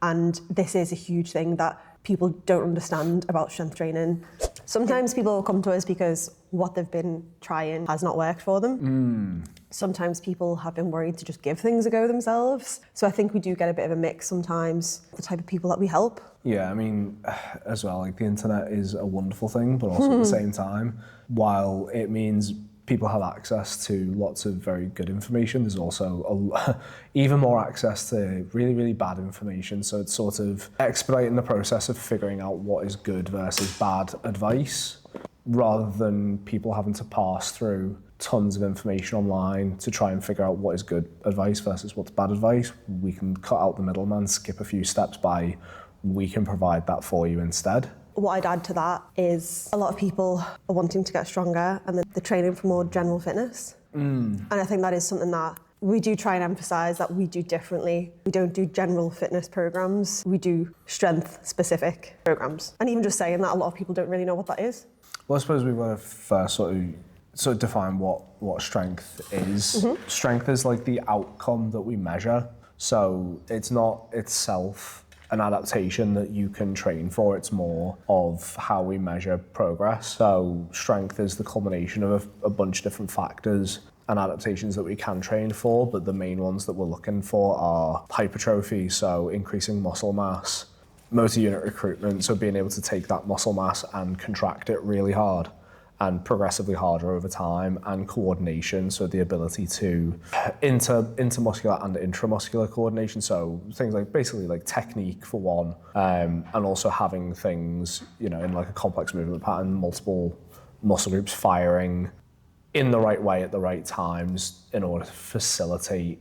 And this is a huge thing that people don't understand about strength training. Sometimes people come to us because what they've been trying has not worked for them. Sometimes people have been worried to just give things a go themselves. So I think we do get a bit of a mix sometimes, the type of people that we help. Yeah, I mean, as well, like the internet is a wonderful thing, but also at the same time, while it means people have access to lots of very good information, there's also even more access to really, really bad information. So it's sort of expediting the process of figuring out what is good versus bad advice, rather than people having to pass through tons of information online to try and figure out what is good advice versus what's bad advice. We can cut out the middleman, skip a few steps by we can provide that for you instead. What I'd add to that is a lot of people are wanting to get stronger and they're training for more general fitness. And I think that is something that we do try and emphasise that we do differently. We don't do general fitness programmes, we do strength-specific programmes. And even just saying that, a lot of people don't really know what that is. Well, I suppose we've got to first sort of define what strength is. Strength is like the outcome that we measure. So it's not itself an adaptation that you can train for, it's more of how we measure progress. So strength is the culmination of a bunch of different factors and adaptations that we can train for, but the main ones that we're looking for are hypertrophy, so increasing muscle mass, motor unit recruitment, so being able to take that muscle mass and contract it really hard and progressively harder over time, and coordination, so the ability to intermuscular and intramuscular coordination, so things like basically like technique for one, and also having things, you know, in like a complex movement pattern, multiple muscle groups firing in the right way at the right times in order to facilitate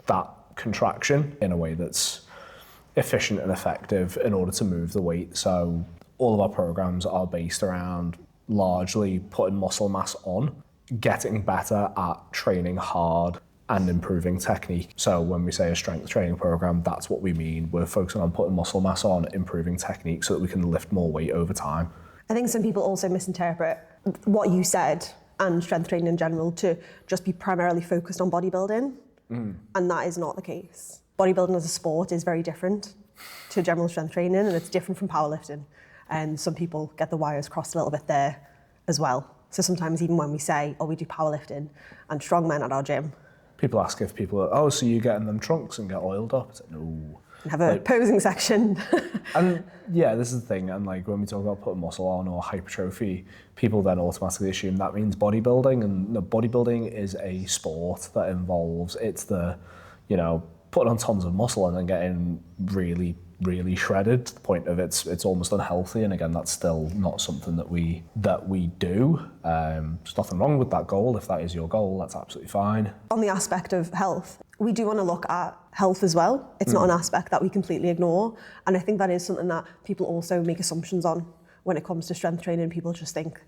that contraction in a way that's efficient and effective in order to move the weight. So all of our programs are based around largely putting muscle mass on, getting better at training hard and improving technique. So when we say a strength training program, that's what we mean. We're focusing on putting muscle mass on, improving technique so that we can lift more weight over time. I think some people also misinterpret what you said and strength training in general to just be primarily focused on bodybuilding. And that is not the case. Bodybuilding as a sport is very different to general strength training, and it's different from powerlifting. And some people get the wires crossed a little bit there as well. So sometimes even when we say, oh, we do powerlifting and strongmen at our gym. People ask if people are, so you're getting them trunks and get oiled up? It's like, no. And have a posing section. And yeah, this is the thing. And like when we talk about putting muscle on or hypertrophy, people then automatically assume that means bodybuilding. And no, bodybuilding is a sport that involves, it's the, you know, putting on tons of muscle and then getting really, really shredded to the point of it's almost unhealthy. And again, that's still not something that we do. There's nothing wrong with that goal. If that is your goal, that's absolutely fine. On the aspect of health, we do want to look at health as well. It's not an aspect that we completely ignore. And I think that is something that people also make assumptions on when it comes to strength training. People just think,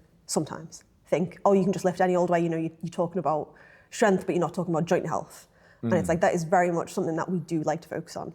oh, you can just lift any old way. You know, you're talking about strength, but you're not talking about joint health. And it's like, that is very much something that we do like to focus on.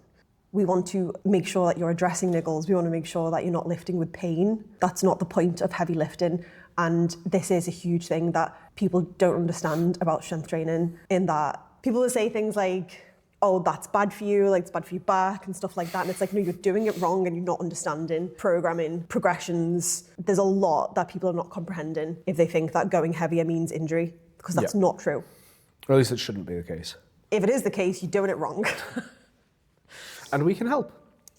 We want to make sure that you're addressing niggles. We want to make sure that you're not lifting with pain. That's not the point of heavy lifting. And this is a huge thing that people don't understand about strength training, in that people will say things like, oh, that's bad for you, like it's bad for your back and stuff like that. And it's like, no, you're doing it wrong and you're not understanding programming, progressions. There's a lot that people are not comprehending if they think that going heavier means injury, because that's not true. Or at least it shouldn't be the case. If it is the case, you're doing it wrong. And we can help.